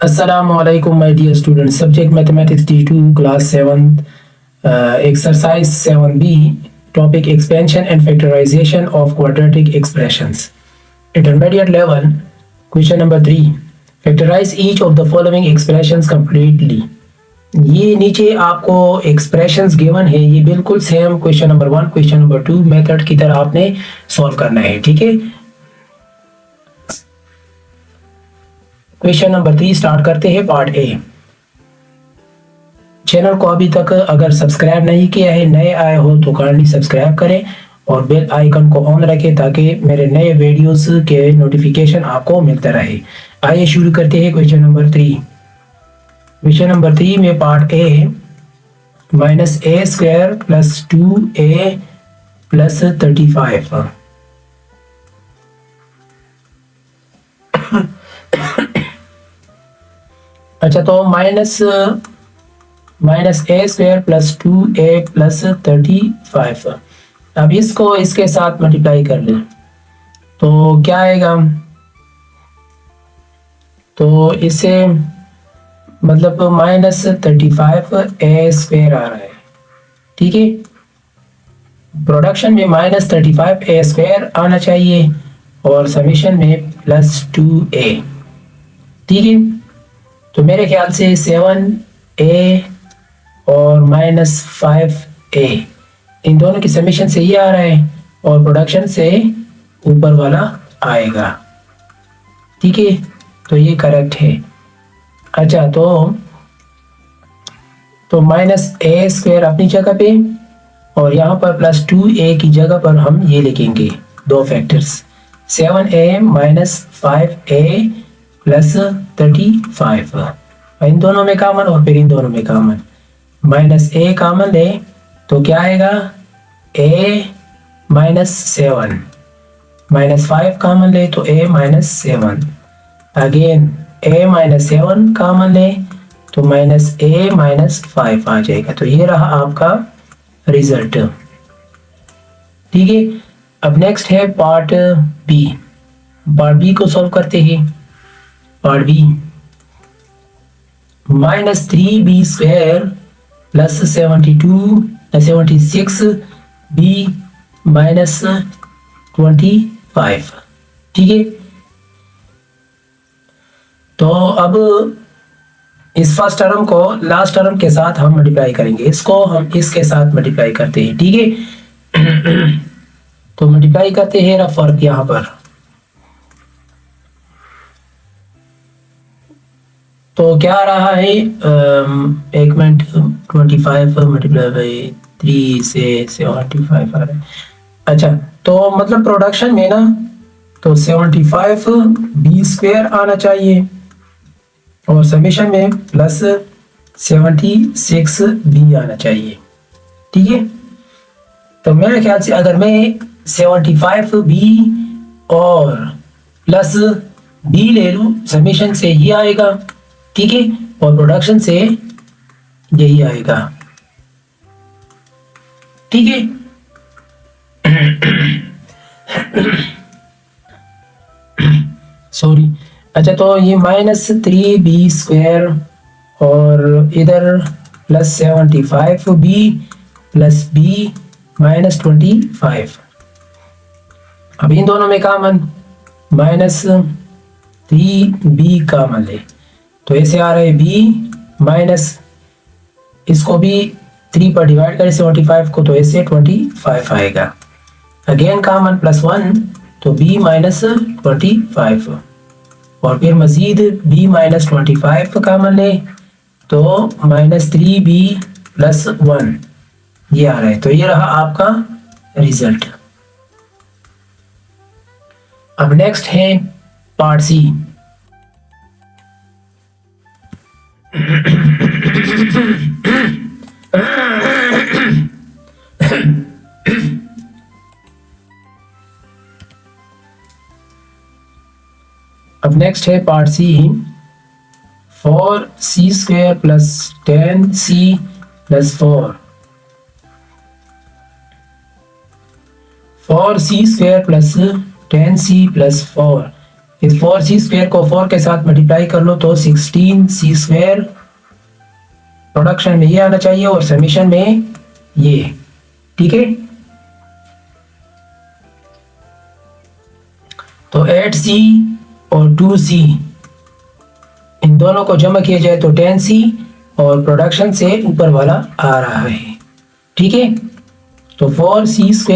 Assalamualaikum my dear students. Subject Mathematics D2 Class 7th Exercise 7B. Topic Expansion and Factorization of Quadratic Expressions. Intermediate level. Question number 3. Factorize each of the following expressions completely. ये नीचे आपको expressions given है, ये बिल्कुल same question number 1 question number 2 method की तरह आपने solve करना है. ठीक है, क्वेश्चन नंबर 3 स्टार्ट करते हैं. Part A. चैनल को अभी तक अगर सब्सक्राइब नहीं किया है, नए आए हो तो काइंडली सब्सक्राइब करें और बेल आइकन को ऑन रखें ताकि मेरे नए वीडियोस के नोटिफिकेशन आपको मिलते रहे. आइए शुरू करते हैं क्वेश्चन नंबर 3. क्वेश्चन नंबर 3 में पार्ट ए -a² + 2a + 35. अच्छा, तो -a² + 2a + 35. अब इसको इसके साथ मल्टीप्लाई कर लें तो क्या आएगा, तो इसे मतलब -35a² आ रहा है. ठीक है, प्रोडक्शन में -35a² आना चाहिए और समीशन में +2a. ठीक है, तो मेरे ख्याल से 7a और -5a इन दोनों की समीशन से ये आ रहा है और प्रोडक्शन से ऊपर वाला आएगा. ठीक है, तो ये करेक्ट है. अच्छा, तो -a² अपनी जगह पे और यहाँ पर +2a की जगह पर हम ये लिखेंगे दो फैक्टर्स 7a - 5a + 35. इन दोनों में कॉमन और फिर इन दोनों में कॉमन. -a कॉमन ले तो क्या आएगा, a - 7. -5 कॉमन ले तो a - 7. अगेन a - 7 कॉमन ले तो -a - 5 आ जाएगा. तो ये रहा आपका रिजल्ट. ठीक है, अब नेक्स्ट है पार्ट बी. पार्ट बी को सॉल्व करते हैं. Part B -3b² + 76b - 25. ठीक है, तो अब इस फर्स्ट टर्म को लास्ट टर्म के साथ हम मल्टीप्लाई करेंगे. इसको हम इसके साथ मल्टीप्लाई करते हैं. ठीक है, तो मल्टीप्लाई करते हैं ना फर्क यहाँ पर. तो क्या रहा है, 1 मिनट 25 × 3 से 75 आ रहा है. अच्छा, तो मतलब प्रोडक्शन में ना तो 75b² आना चाहिए और समीशन में +76b आना चाहिए. ठीक है, तो मेरे ख्याल से अगर मैं 75b और +b ले लूँ, समीशन से ये आएगा. ठीक है, और प्रोडक्शन से यही आएगा. ठीक है, सॉरी. अच्छा, तो ये -3b² और इधर +75b + b - 25. अब इन दोनों में कॉमन -3b कॉमन ले तो ऐसे आ रहा है b माइनस, इसको भी 3 पर डिवाइड करें 75 को तो ऐसे 25 आएगा. अगेन कॉमन +1 तो b - 25 और फिर मजीद b - 25 कॉमन ले तो -3b + 1 ये आ रहा है. तो ये रहा आपका रिजल्ट. अब नेक्स्ट है पार्ट सी. अब नेक्स्ट है पार्ट सी. 4c² + 10c + 4. 4c² + 10c + 4 इस 4c² को 4 के साथ मल्टीप्लाई कर लो तो 16c²। प्रोडक्शन में ये आना चाहिए और समीशन में ये, ठीक है। तो 8c और 2c इन दोनों को जमा किया जाए तो 10c और प्रोडक्शन से ऊपर वाला आ रहा है, ठीक है। तो 4c²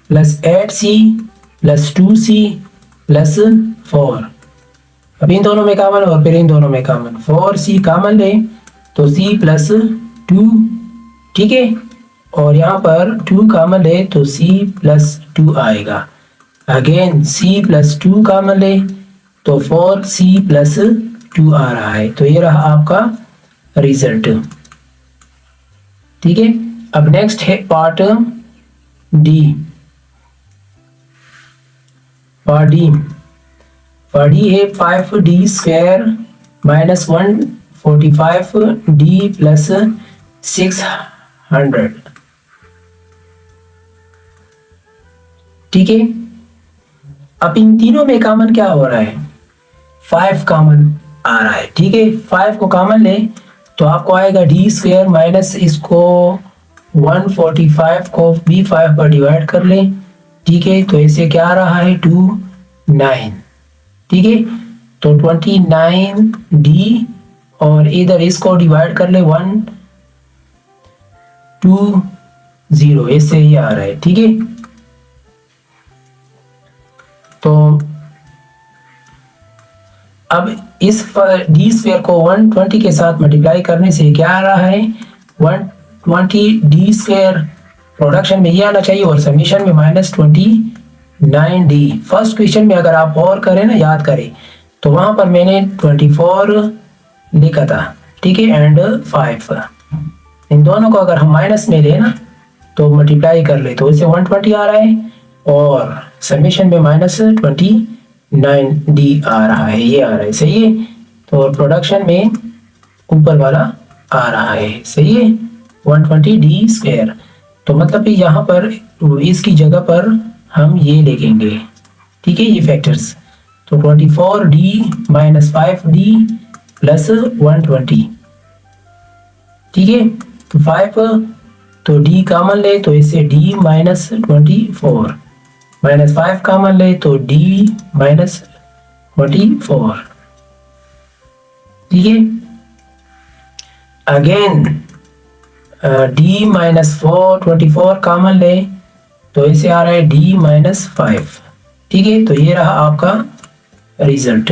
plus 8c plus 2c plus 4, अब इन दोनों में कॉमन और फिर इन दोनों में कॉमन, 4c कॉमन ले तो c प्लस 2, ठीक है। और यहाँ पर 2 कॉमन ले तो c प्लस 2 आएगा। अगेन c प्लस 2 कॉमन ले तो 4c प्लस 2 आ रहा है। तो ये रहा आपका रिजल्ट, ठीक है। अब नेक्स्ट है पार्ट डी। पार्ट डी है 5d² माइनस 145d प्लस 600, ठीक है। अब इन तीनों में कॉमन क्या हो रहा है, 5 कॉमन आ रहा है, ठीक है। 5 को कॉमन ले तो आपको आएगा d² माइनस इसको 145 को भी 5 पर डिवाइड कर ले, ठीक है। तो इसे क्या आ रहा है 29, ठीक है। तो 29d और इधर इसको डिवाइड कर ले 120, इससे ही आ रहा है, ठीक है। तो अब इस d² को 120 के साथ मल्टीप्लाई करने से क्या आ रहा है 120d²। प्रोडक्शन में ये आना चाहिए और समीशन में माइनस 29d। फर्स्ट क्वेश्चन में अगर आप और करें ना, याद करें, तो वहां पर मैंने 24 लिखा था, ठीक है, एंड 5। इन दोनों को अगर हम माइनस में ले ना तो मल्टीप्लाई कर ले तो इसे 120 आ रहा है और समीशन में माइनस 29d आ रहा है, ये आ रहा है, सही है। तो प्रोडक्शन में ऊपर वाला आ रहा है, सही है, 120d²। तो मतलब कि यहाँ पर इसकी जगह पर हम ये लिखेंगे, ठीक है, ये फैक्टर्स। तो 24d माइनस 5d प्लस 120, ठीक है। तो 5 तो d कॉमन ले तो इसे d माइनस 24, माइनस 5 कॉमन ले तो d माइनस 24, ठीक है। अगेन d माइनस 24 कॉमन ले तो इसे आ रहा है d माइनस 5, ठीक है। तो ये रहा आपका रिजल्ट,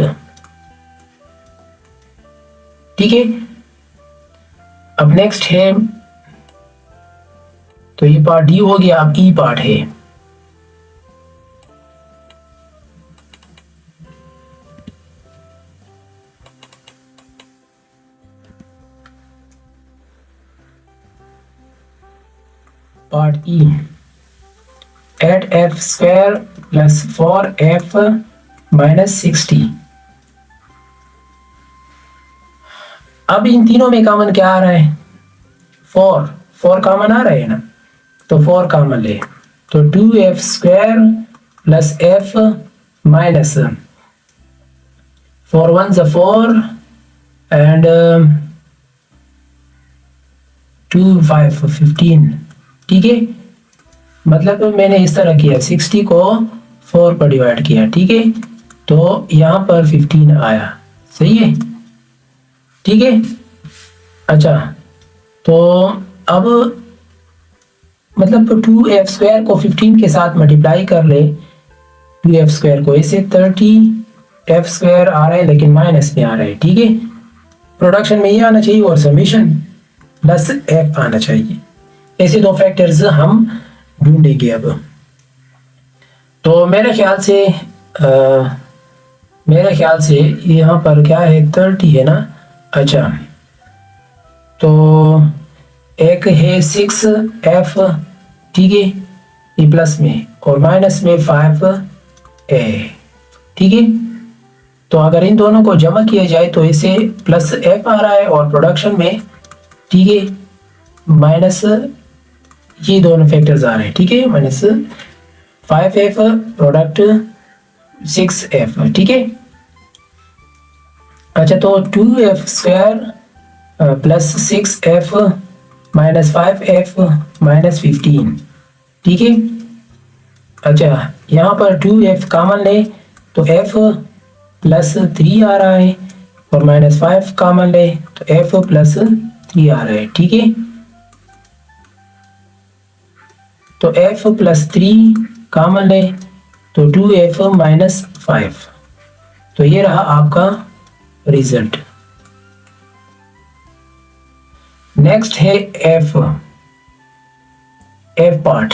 ठीक है। अब नेक्स्ट है, तो ये पार्ट डी हो गया। अब ई पार्ट है, पार्ट ई 8f² प्लस 4f माइनस 60। अब इन तीनों में कॉमन क्या आ रहा है 4 कॉमन आ रहा है ना, तो 4 कॉमन ले तो 2f² plus f minus 4 1 4 and 2 5 15, ठीक है। मतलब मैंने इस तरह किया 60 को 4 पर डिवाइड किया, ठीक है। तो यहाँ पर 15 आया, सही है, ठीक है। अच्छा, तो अब मतलब 2f² को 15 के साथ मल्टीप्लाई कर ले, 2f² को, इसे 30f² आ रहा है लेकिन माइनस में आ रहा है, ठीक है। प्रोडक्शन में ये आना चाहिए और समीशन प्लस f आना चाहिए। ऐसे दो फैक्टर्स हम ढूंढेंगे अब। तो मेरे ख्याल से यहाँ पर क्या है 30 है ना। अच्छा, तो एक है 6f, ठीक है, ये प्लस में और माइनस में 5a, ठीक है। तो अगर इन दोनों को जमा किया जाए तो इसे प्लस f आ रहा है और प्रोडक्शन में, ठीक है, माइनस ये दोनों फैक्टर्स आ रहे हैं, ठीक है, माइनस 5f प्रोडक्ट 6f, ठीक है। अच्छा, तो 2f² plus 6f minus 5f minus 15, ठीक है। अच्छा, यहाँ पर 2f कॉमन ले तो f प्लस 3 आ रहा है, और माइनस 5 कॉमन ले तो f प्लस 3 आ रहा है, ठीक है। तो f प्लस 3 कॉमन ले तो 2f माइनस 5। तो ये रहा आपका रिजल्ट। नेक्स्ट है f part.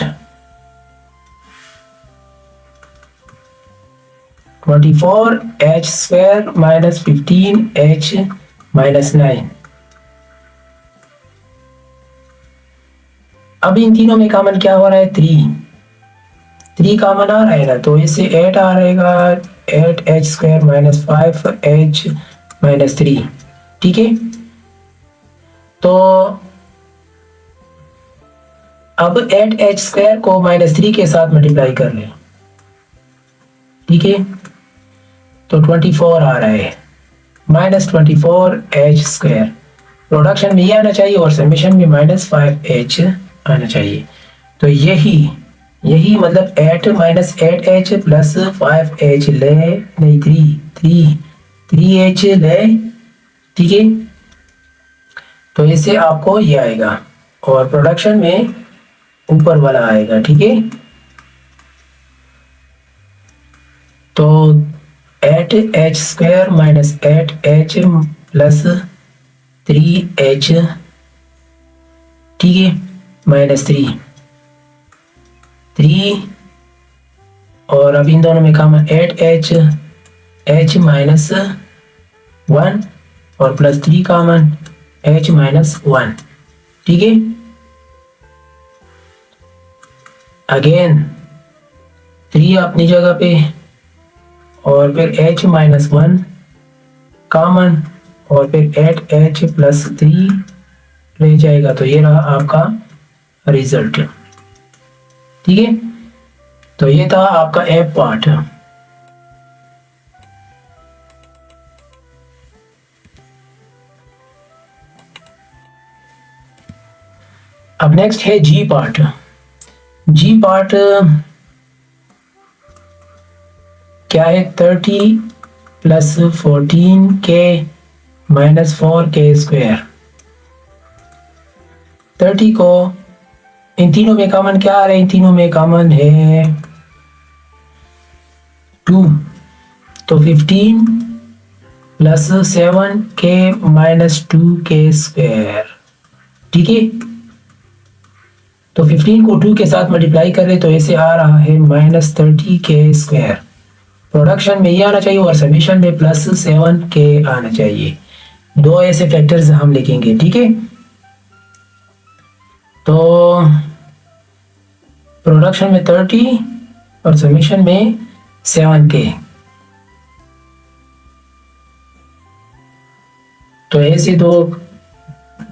24h² minus 15h minus 9। अब इन तीनों में कॉमन क्या हो रहा है? 3 कॉमन आ रहा है ना, तो इससे 8 आ रहेगा, 8h² माइनस 5h माइनस 3, ठीक है। तो अब 8h² को माइनस 3 के साथ मल्टीप्लाई कर लें, ठीक है। तो 24 आ रहा है, माइनस 24h²। प्रोडक्शन में ये आना चाहिए और समेशन में माइनस 5h आना चाहिए। तो यही मतलब 8 माइनस 8h प्लस 5h ले, नहीं 3h ले, ठीक है। तो इससे आपको ये आएगा, और प्रोडक्शन में ऊपर वाला आएगा, ठीक है। तो 8h² minus 8h plus 3h, ठीक है, माइनस 3 और अब इन दोनों में कॉमन 8h माइनस 1 और प्लस 3 कॉमन h माइनस 1, ठीक है। अगेन 3 अपनी जगह पे और फिर h माइनस 1 कॉमन और फिर 8h प्लस 3 रह जाएगा। तो ये रहा आपका रिजल्ट, ठीक है। तो ये था आपका f पार्ट। अब नेक्स्ट है g पार्ट। g पार्ट क्या है? 30 प्लस 14k माइनस 4k²। 30 को इन तीनों में कॉमन क्या आ रहा है? इन तीनों में कॉमन है 2, तो 15 प्लस 7k माइनस 2k², ठीक है। तो 15 को 2 के साथ मल्टीप्लाई करें तो ऐसे आ रहा है माइनस 30k²। प्रोडक्शन में ये आना चाहिए और समेशन में प्लस 7k आना चाहिए। दो ऐसे फैक्टर्स हम लिखेंगे, ठीक है। तो प्रोडक्शन में 30 और समेशन में 7k। तो ऐसे दो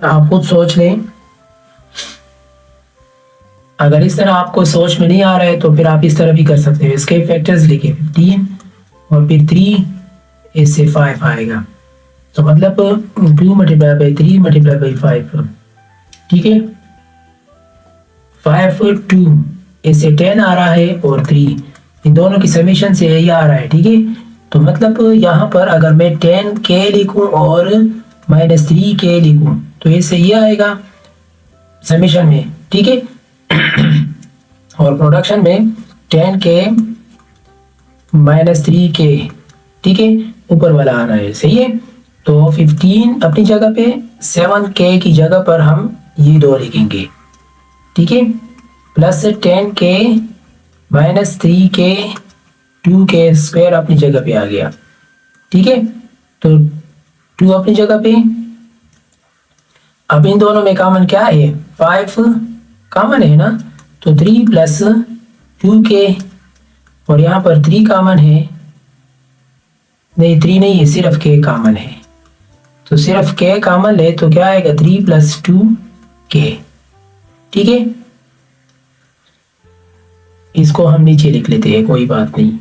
आप खुद सोच लें। अगर इस तरह आपको सोच में नहीं आ रहा है तो फिर आप इस तरह भी कर सकते हैं। इसके फैक्टर्स लिखे 15 और फिर 3, इससे 5 आएगा। तो मतलब 2 मल्टीप्लाई बाई 3 मल्टीप्लाई बाई 5, ठीक है। 5 2 इससे 10 आ रहा है और 3 इन दोनों की समेशन से ये आ रहा है, ठीक है। तो मतलब यहाँ पर अगर मैं 10k लिखूं और माइनस 3k लिखूं तो इससे ये आएगा समेशन में, ठीक है। और प्रोडक्शन में 10k माइनस 3k, ठीक है, ऊपर वाला आ रहा है, सही है। तो 15 अपनी जगह पे, 7k की जगह पर हम ये दो लिखेंगे, ठीक है, plus 10k minus 3k 2k² अपनी जगह पे आ गया, ठीक है। तो 2 अपनी जगह पे। अब इन दोनों में कॉमन क्या है? 5 कॉमन है ना, तो 3 प्लस 2k और यहाँ पर 3 कॉमन है, नहीं 3 नहीं है, सिर्फ k कॉमन है। तो सिर्फ k कॉमन ले तो क्या आएगा? 3 प्लस 2k, ठीक है। इसको हम नीचे लिख लेते हैं, कोई बात नहीं।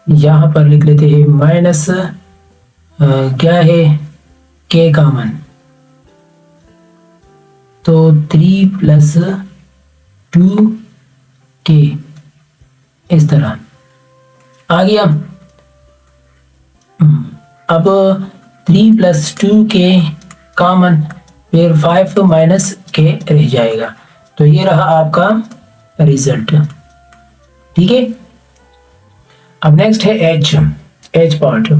यहाँ पर लिख लेते हैं माइनस क्या है k कॉमन, तो 3 प्लस 2k इस तरह आ गया। अब 3 प्लस 2k कॉमन, फिर 5 माइनस k रह जाएगा। तो ये रहा आपका रिजल्ट। ठीक है, अब नेक्स्ट है एच पार्ट।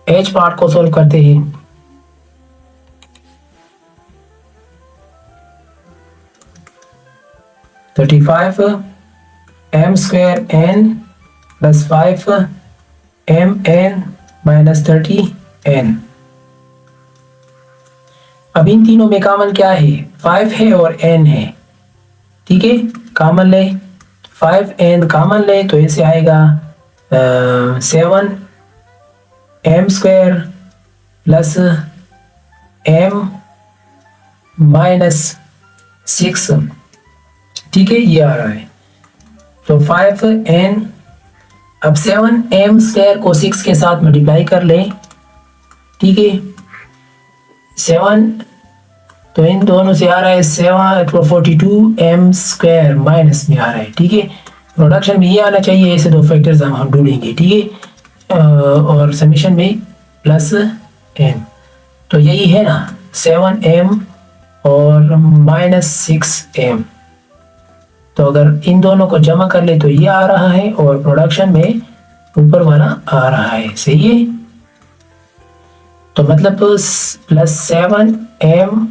एच पार्ट को सॉल्व करते हैं। तो 35 m square n plus 5 m n minus 30 n। अब इन तीनों में कॉमन क्या है? 5 है और n है। ठीक है, कॉमन ले, 5n कॉमन ले तो ऐसे आएगा 7 m square plus m minus 6। ठीक है, ये आ रहा है। तो 5n, अब 7m स्क्वायर को 6 के साथ मल्टीप्लाई कर लें। ठीक है, 7 तो इन दोनों से आ रहा है 7 तो 42m स्क्वायर माइनस में आ रहा है। ठीक है, प्रोडक्शन में ये आना चाहिए, ऐसे दो फैक्टर्स हम ढूंढेंगे। ठीक है, और समीशन में प्लस n, तो यही है ना 7m और माइनस 6m। तो अगर इन दोनों को जमा कर ले तो ये आ रहा है और प्रोडक्शन में ऊपर वाला आ रहा है। सही है, तो मतलब plus 7m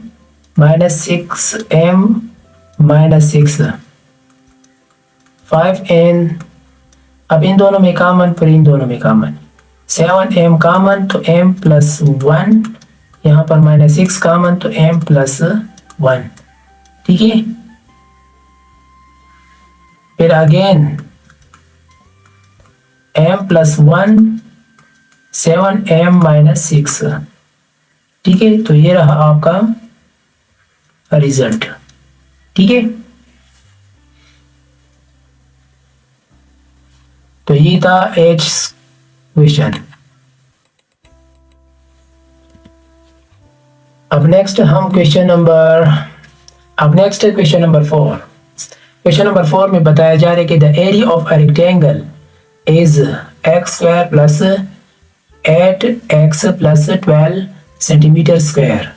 minus 6m minus 6 5n। अब इन दोनों में कॉमन, फिर इन दोनों में कॉमन, 7m कॉमन तो m प्लस 1, यहाँ पर माइनस 6 कॉमन तो m प्लस 1। ठीक है, फिर again m plus 1 7m minus 6। ठीक है, तो ये रहा आपका रिजल्ट। ठीक है, तो ये था एच क्वेश्चन। अब next question number 4। Question number 4 में बताया जा रहा है कि the area of a rectangle is x square plus 8x plus 12 centimetre square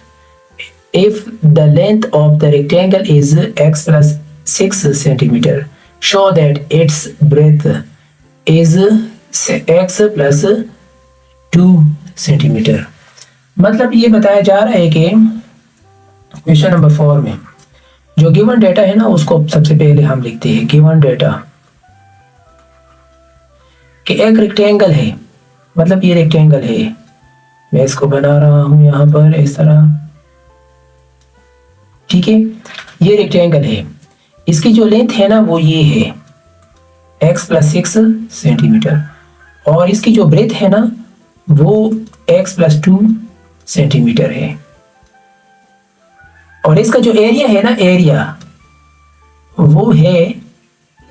if the length of the rectangle is x plus 6 centimeter. Show that its breadth is x plus 2 centimeter. मतलब ये बताया जा रहा है कि question number 4 में जो given data है ना, उसको सबसे पहले हम लिखते हैं। गिवन डेटा कि एक रेक्टेंगल है, मतलब ये रेक्टेंगल है, मैं इसको बना रहा हूं यहाँ पर इस तरह। ठीक है, ये रेक्टेंगल है, इसकी जो लेंथ है ना वो ये है x प्लस 6 सेंटीमीटर, और इसकी जो ब्रेथ है ना वो x प्लस 2 सेंटीमीटर है, और इसका जो एरिया है ना, एरिया वो है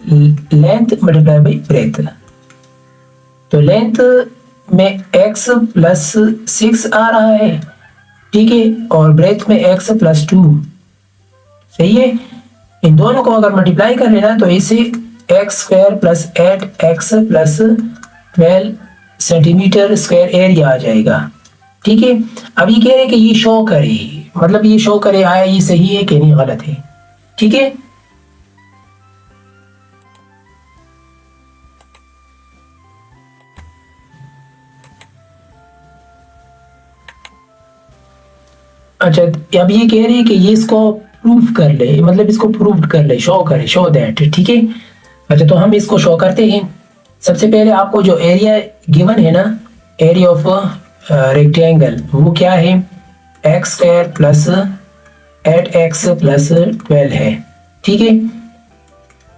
लेंथ मल्टीप्लाई बाई ब्रेथ। तो लेंथ में x प्लस 6 आ रहा है। ठीक है, और ब्रेथ में x प्लस 2। सही है, इन दोनों को अगर मल्टीप्लाई कर लेना तो इसे x square plus 8x plus 12 centimetre square area आ जाएगा। ठीक है, अब ये कह रहे हैं कि ये शो करे, मतलब ये शो करे आया ये सही है कि नहीं गलत है। ठीक है, अच्छा, अब ये कह रहे हैं कि ये इसको प्रूफ कर ले, मतलब इसको प्रूव कर ले, शो करे, शो दैट। ठीक है, अच्छा तो हम इसको शो करते हैं। सबसे पहले आपको जो एरिया गिवन है ना, एरिया ऑफ रेक्टेंगल, वो क्या है? X square plus 8x plus 12 है। ठीक है,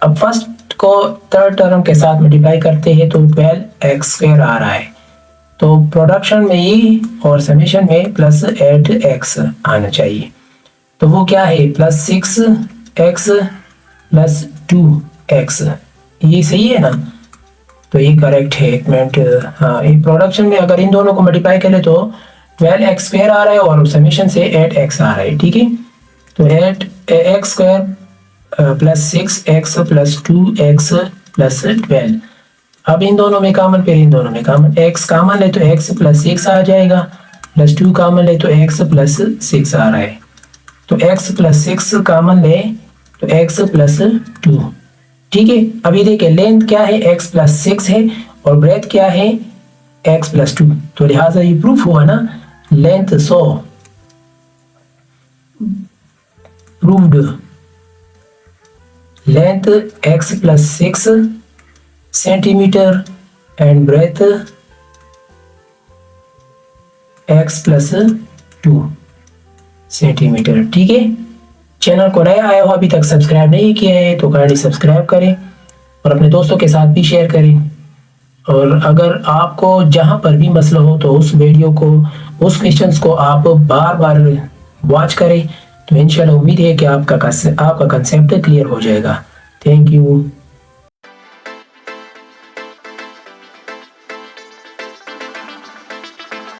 अब फर्स्ट को थर्ड टर्म के साथ मल्टीप्लाई करते हैं तो 12x स्क्वायर आ रहा है, तो प्रोडक्शन में ये और समेशन में प्लस 8x आना चाहिए। तो वो क्या है? प्लस 6x प्लस 2x, ये सही है ना, तो ये करेक्ट है। एक मिनट, हाँ, ये प्रोडक्शन में अगर इन दोनों को मल्टीप्लाई करें तो 12x स्क्वायर आ रहा है और समीशन से 8x आ रहा है, ठीक है। तो 8x square plus 6x plus 2x plus 12। अब इन दोनों में कॉमन, फिर इन दोनों में कॉमन, x कॉमन ले तो x प्लस 6 आ जाएगा, प्लस 2 कॉमन ले तो x प्लस 6 आ रहा है। तो x प्लस 6 कॉमन ले तो x प्लस 2, ठीक है। अभी देखिए लेंथ क्या है, x प्लस 6 है और ब्रेथ क्या है, x प्लस 2। तो लिहाजा ये प्रूफ हुआ ना, length so proved, length x plus 6 centimetre and breadth x plus 2 centimetre, ठीक है। चैनल को नया आया हो, अभी तक सब्सक्राइब नहीं किया है तो काइंडली सब्सक्राइब करें और अपने दोस्तों के साथ भी शेयर करें। और अगर आपको जहां पर भी मसला हो तो उस वीडियो को, उस क्वेश्चंस को आप बार बार वॉच करें, तो इंशाल्लाह उम्मीद है कि आपका कंसेप्ट क्लियर हो जाएगा। Thank you.